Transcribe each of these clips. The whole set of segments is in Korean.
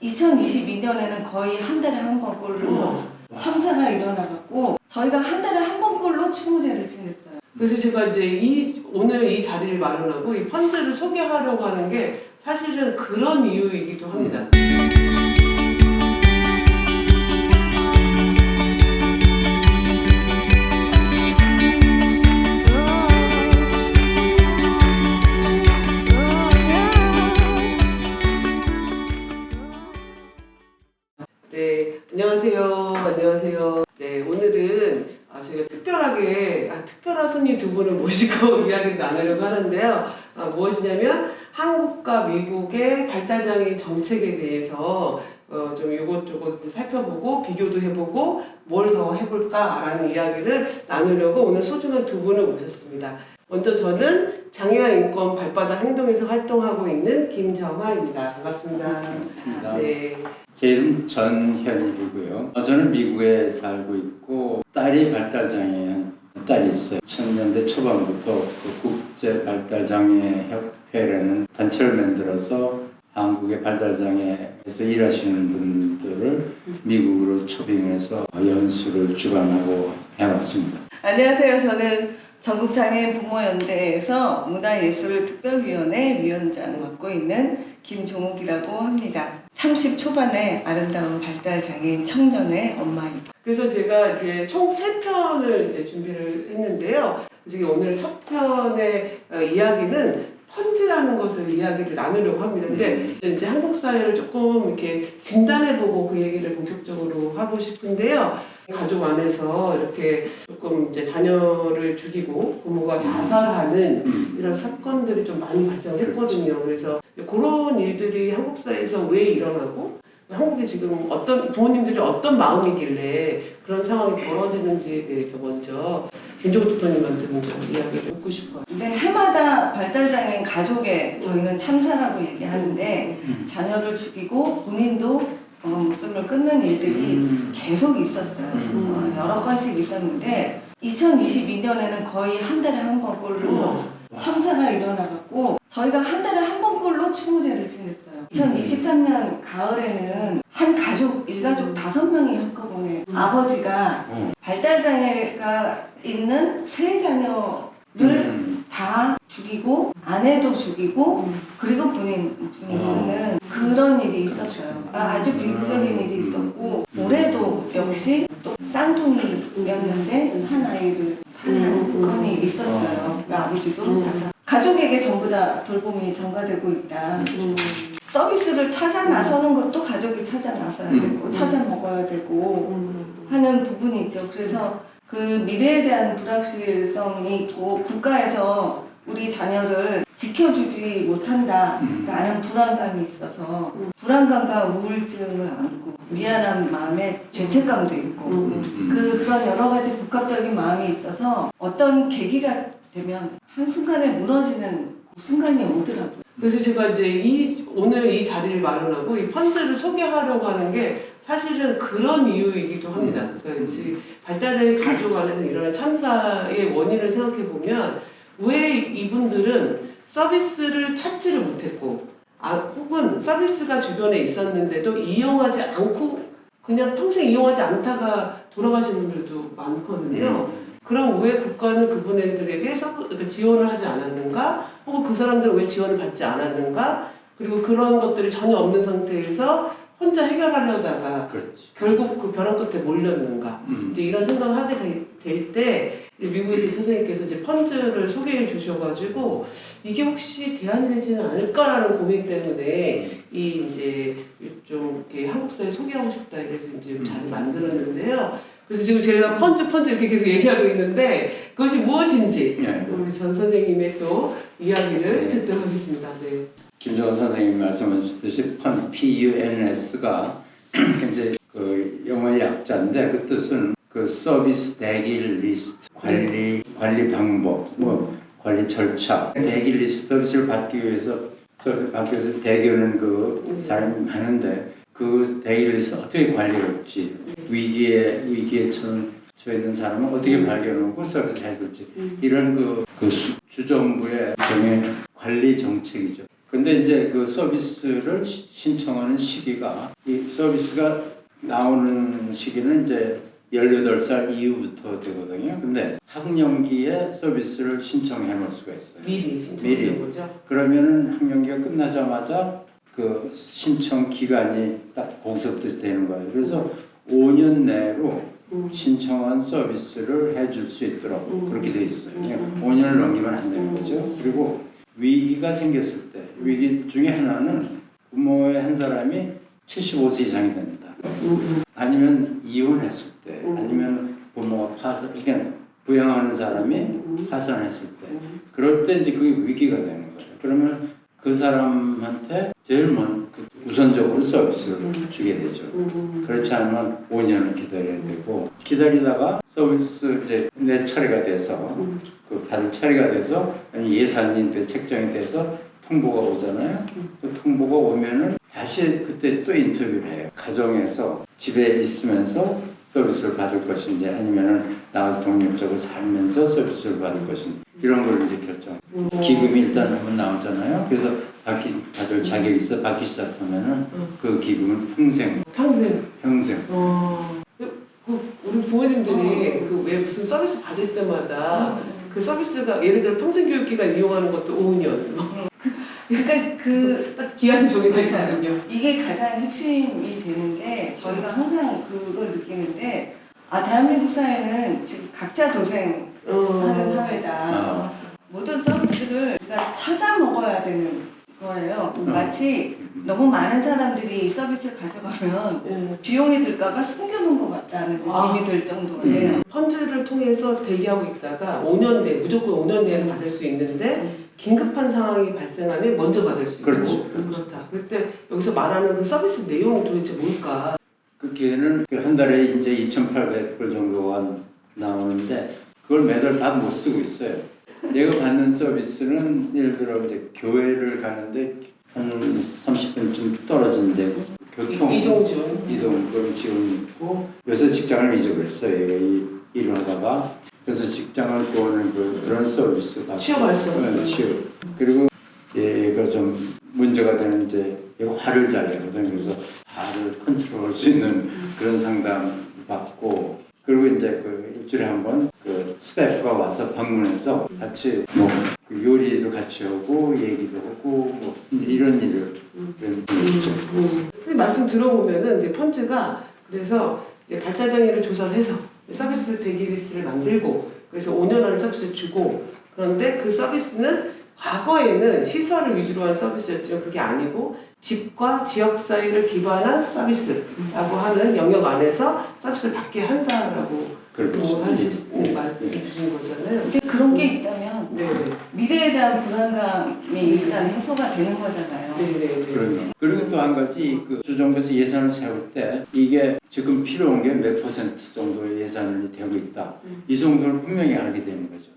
2022년에는 거의 한 달에 한 번꼴로 참사가 일어나갖고 저희가 한 달에 한 번꼴로 추모제를 지냈어요. 그래서 제가 이제 오늘 이 자리를 마련하고 이 펀즈를 소개하려고 하는 게 사실은 그런 이유이기도 합니다. 네, 안녕하세요. 네, 오늘은 저희가 특별한 손님 두 분을 모시고 이야기를 나누려고 하는데요. 무엇이냐면 한국과 미국의 발달장애인 정책에 대해서 좀 이것저것 살펴보고 비교도 해보고 뭘 더 해볼까라는 이야기를 나누려고 오늘 소중한 두 분을 모셨습니다. 먼저 저는 장애아 인권 발바닥 행동에서 활동하고 있는 김정아입니다. 반갑습니다. 네. 제 이름 전현일이고요. 저는 미국에 살고 있고 딸이 발달장애인 딸이 있어요. 2000년대 초반부터 그 국제발달장애협회라는 단체를 만들어서 한국의 발달장애에서 일하시는 분들을 미국으로 초빙해서 연수를 주관하고 해왔습니다. 안녕하세요. 저는 전국장애인 부모연대에서 문화예술특별위원회 위원장을 맡고 있는 김종욱이라고 합니다. 30 초반의 아름다운 발달장애인 청년의 엄마입니다. 그래서 제가 이제 총 3편을 이제 준비를 했는데요. 이제 오늘 첫 편의 이야기는 펀즈라는 것을 이야기를 나누려고 합니다. 근데 이제 한국 사회를 조금 이렇게 진단해보고 그 얘기를 본격적으로 하고 싶은데요. 가족 안에서 이렇게 조금 이제 자녀를 죽이고 부모가 자살하는 이런 사건들이 좀 많이 발생했거든요. 그래서 그런 일들이 한국 사회에서 왜 일어나고 한국에 지금 부모님들이 어떤 마음이길래 그런 상황이 벌어지는지에 대해서 먼저 김종욱 대표님한테 먼저 이야기를 듣고 싶어요. 근데 해마다 발달장애인 가족에 저희는 참사라고 얘기하는데 자녀를 죽이고 본인도 목숨을 끊는 일들이 계속 있었어요. 여러 건씩 있었는데 2022년에는 거의 한 달에 한 번꼴로 참사가 일어나갖고 저희가 한 달에 한 번꼴로 추모제를 지냈어요. 2023년 가을에는 한 가족, 일가족 5명이 한꺼번에 아버지가 발달장애가 있는 세 자녀를 다 죽이고 아내도 죽이고 그리고 본인 목숨을 끊는 그런 일이 있었어요. 아주 비극적인 일이 있었고 올해도 역시 또 쌍둥이였는데 한 아이를 살해한 건이 있었어요. 그 아버지도 자살. 가족에게 전부 다 돌봄이 전가되고 있다. 서비스를 찾아 나서는 것도 가족이 찾아 나서야 되고 찾아 먹어야 되고 하는 부분이 있죠. 그래서 그 미래에 대한 불확실성이 있고 국가에서 우리 자녀를 지켜주지 못한다라는 불안감이 있어서 불안감과 우울증을 안고 미안한 마음에 죄책감도 있고 그런 여러 가지 복합적인 마음이 있어서 어떤 계기가 되면 한순간에 무너지는 그 순간이 오더라고요. 그래서 제가 이제 오늘 이 자리를 마련하고 이 펀즈를 소개하려고 하는 게 사실은 그런 이유이기도 합니다. 그러니까 이제 발달장애 가족 안에서 일어난 참사의 원인을 생각해 보면 왜 이분들은 서비스를 찾지를 못했고 혹은 서비스가 주변에 있었는데도 이용하지 않고 그냥 평생 이용하지 않다가 돌아가시는 분들도 많거든요. 그럼 왜 국가는 그분들에게 지원을 하지 않았는가? 혹은 그 사람들은 왜 지원을 받지 않았는가? 그리고 그런 것들이 전혀 없는 상태에서 혼자 해결하려다가 결국 그 벼랑 끝에 몰렸는가? 이제 이런 생각을 하게 될 때 미국에서 선생님께서 이제 펀즈를 소개해 주셔가지고 이게 혹시 대안이 되지는 않을까라는 고민 때문에 이제 좀 이렇게 한국 사회 소개하고 싶다 이래서 이제 잘 만들었는데요. 그래서 지금 제가 펀즈 이렇게 계속 얘기하고 있는데 그것이 무엇인지 우리 전 선생님의 또 이야기를 듣도록 하겠습니다. 네. 김정은 선생님이 말씀하셨듯이 PUNS가 이제 그 영어의 약자인데 그 뜻은 그 서비스 대기 리스트, 관리 방법, 관리 절차, 대기 리스트 서비스를 받기 위해서 대기하는 그 사람이 많은데 그 대기 리스트 어떻게 관리를 할지 위기에 처해 있는 사람은 어떻게 발견하고 서비스 해줄지 이런 그 주정부의 관리 정책이죠. 근데 이제 그 서비스를 신청하는 시기가 이 서비스가 나오는 시기는 이제 18살 이후부터 되거든요. 근데 학령기에 서비스를 신청해 놓을 수가 있어요. 미리 신청하는 거죠? 그러면은 학령기가 끝나자마자 그 신청 기간이 딱 거기서부터 되는 거예요. 그래서 5년 내로 신청한 서비스를 해줄 수 있도록 그렇게 돼 있어요. 그냥 5년을 넘기면 안 되는 거죠. 그리고 위기가 생겼을 때 위기 중에 하나는 부모의 한 사람이 75세 이상이 된다. 아니면 이혼했을 때, 아니면 부모가 파산, 그러니까 부양하는 사람이 파산했을 때, 그럴 때 이제 그게 위기가 되는 거예요. 그러면 그 사람한테 제일 먼저 우선적으로 서비스를 주게 되죠. 그렇지 않으면 5년을 기다려야 되고, 기다리다가 서비스 이제 내 차례가 돼서 그 받을 차례가 돼서 예산이 책정이 돼서 통보가 오잖아요. 그 통보가 오면은 다시 그때 또 인터뷰를 해요. 가정에서 집에 있으면서 서비스를 받을 것인지 아니면은 나가서 독립적으로 살면서 서비스를 받을 것인지 이런 걸 이제 결정. 기금이 일단 한번 나오잖아요. 그래서 받을 자격이 있어 받기 시작하면은 그 기금은 평생. 그 우리 부모님들이 그 왜 무슨 서비스 받을 때마다 그 서비스가 예를 들어 평생 교육기간 이용하는 것도 5년. 그러니까 딱 기한이 정해져 있거든요. 이게 가장 핵심이 되는 게 저희가 항상 그걸 느끼는데 대한민국 사회는 지금 각자 도생하는 사회다. 모든 서비스를 우리가 찾아 먹어야 되는 거예요. 마치 너무 많은 사람들이 이 서비스를 가져가면 비용이 들까봐 숨겨놓은 것 같다는 느낌이 들 정도예요. 펀드를 통해서 대기하고 있다가 5년 내 무조건 5년 내에 받을 수 있는데 긴급한 상황이 발생하면 먼저 받을 수 있고 그렇다. 그때 여기서 말하는 그 서비스 내용이 도대체 뭘까? 그 기회는 한 달에 이제 2,800불 정도가 나오는데 그걸 매달 다 못 쓰고 있어요. 내가 받는 서비스는 예를 들어 이제 교회를 가는데 한 30분쯤 떨어진 데 교통 이동 그런 지원이 있고 요새 직장을 잊어버렸어요. 일을 하다가 그래서 직장을 구하는 그런 서비스 받고 취업할 수 없는 취업. 그리고 얘가 좀 문제가 되는 이제 얘가 화를 잘 내거든요. 그래서 화를 컨트롤할 수 있는 그런 상담 받고 그리고 이제 그 일주일에 한 번 그 스태프가 와서 방문해서 같이 그 요리도 같이 하고 얘기도 하고 이런 일을 했죠. 선생님 말씀 들어보면은 이제 펀드가 그래서 이제 발달장애를 조사를 해서 서비스 대기 리스트를 만들고 그래서 5년 안에 서비스를 주고 그런데 그 서비스는 과거에는 시설을 위주로 한 서비스였지만 그게 아니고 집과 지역 사회를 기반한 서비스라고 하는 영역 안에서 서비스를 받게 한다라고 말씀 주신 거잖아요. 근데 그런 게 있다면 미래에 대한 불안감이 일단 해소가 되는 거잖아요. 그리고 또 한 가지 그 주정부에서 예산을 세울 때 이게 지금 필요한 게 몇 퍼센트 정도 예산이 되고 있다. 이 정도를 분명히 알게 되는 거죠.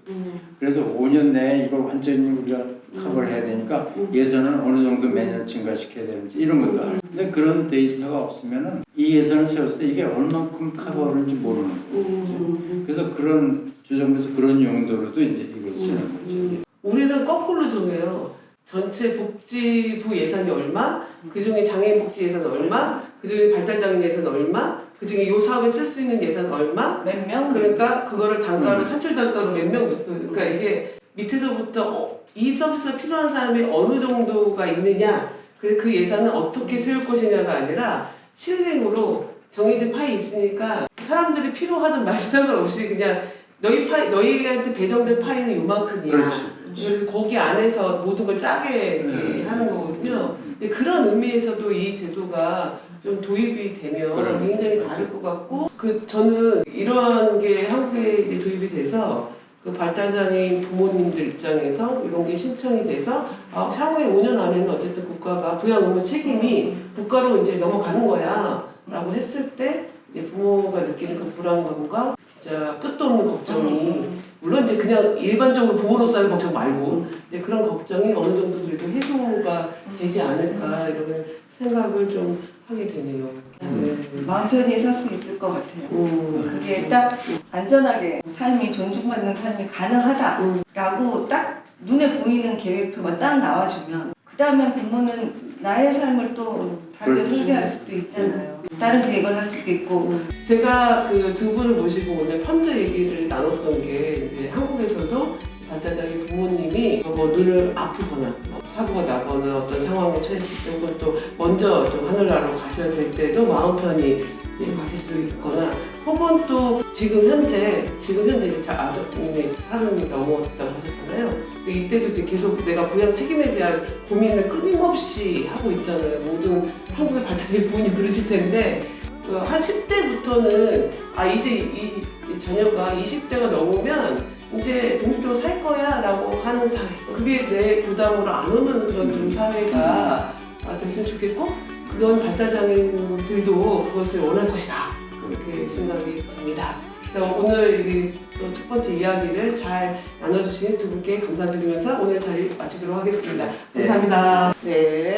그래서 5년 내에 이걸 완전히 우리가 커버를 해야 되니까 예산을 어느 정도 매년 증가시켜야 되는지 이런 것도 알고. 근데 그런 데이터가 없으면은 이 예산을 세웠을 때 이게 얼만큼 커버하는지 모르는 거죠. 그래서 그런 주정부에서 그런 용도로도 이제 이걸 쓰는 거죠. 우리는 거꾸로 정해요. 전체 복지부 예산이 얼마, 그 중에 장애인 복지 예산 얼마, 그 중에 발달장애인 예산 얼마, 그 중에 이 사업에 쓸 수 있는 예산 얼마, 몇 명? 그러니까 그거를 단가로 산출 단가로 몇 명, 그러니까 이게 밑에서부터 이 서비스가 필요한 사람이 어느 정도가 있느냐, 그래서 그 예산은 어떻게 세울 것이냐가 아니라 실행으로 정해진 파이 있으니까 사람들이 필요하든 말든 상관없이 그냥 너희한테 배정된 파이는 요만큼이야. 그렇죠. 그래서 거기 안에서 모든 걸 짜게 이렇게 하는 거거든요. 근데 그런 의미에서도 이 제도가 좀 도입이 되면 굉장히 다를 것 같고, 저는 이런 게 한국에 이제 도입이 돼서 그 발달장애인 부모님들 입장에서 이런 게 신청이 돼서 향후에 5년 안에는 어쨌든 국가가 부양 의무 책임이 국가로 이제 넘어가는 거야라고 했을 때 이제 부모가 느끼는 그 불안감과 진짜 끝도 없는 걱정이 물론 이제 그냥 일반적으로 부모로서의 걱정 말고 이제 그런 걱정이 어느 정도 그래도 해소가 되지 않을까 이런 생각을 좀 하게 되네요. 마음 편히 살 수 있을 것 같아요. 그게 딱 안전하게 삶이 존중받는 삶이 가능하다라고 딱 눈에 보이는 계획표가 딱 나와주면 그다음에 부모는 나의 삶을 또 다르게 그렇죠. 설계할 수도 있잖아요. 다른 계획을 할 수도 있고. 제가 그 두 분을 모시고 오늘 펀즈 얘기를 나눴던 게 이제 한국에서도 발달장애 부모님이 뭐 눈을 아프거나 뭐 사고가 나거나 어떤 상황에 처했을 때 혹은 또 먼저 좀 하늘나라로 가셔야 될 때도 마음 편히 가실 수도 있거나 혹은 또 지금 현재 이제 아드님이 30이 넘었다고 하셨잖아요. 이때도 이제 계속 내가 부양 책임에 대한 고민을 끊임없이 하고 있잖아요. 모든 한국의 발달장애 부모님 그러실 텐데 한 10대부터는 이제 이 자녀가 20대가 넘으면 이제 독립적으로 살 거야 라고 하는 사회, 그게 내 부담으로 안 오는 그런 좀 사회가 됐으면 좋겠고 그건 발달장애인들도 그것을 원할 것이다 그렇게 생각이 듭니다. 그래서 오늘 또 첫 번째 이야기를 잘 나눠주신 두 분께 감사드리면서 오늘 자리 마치도록 하겠습니다. 감사합니다. 네.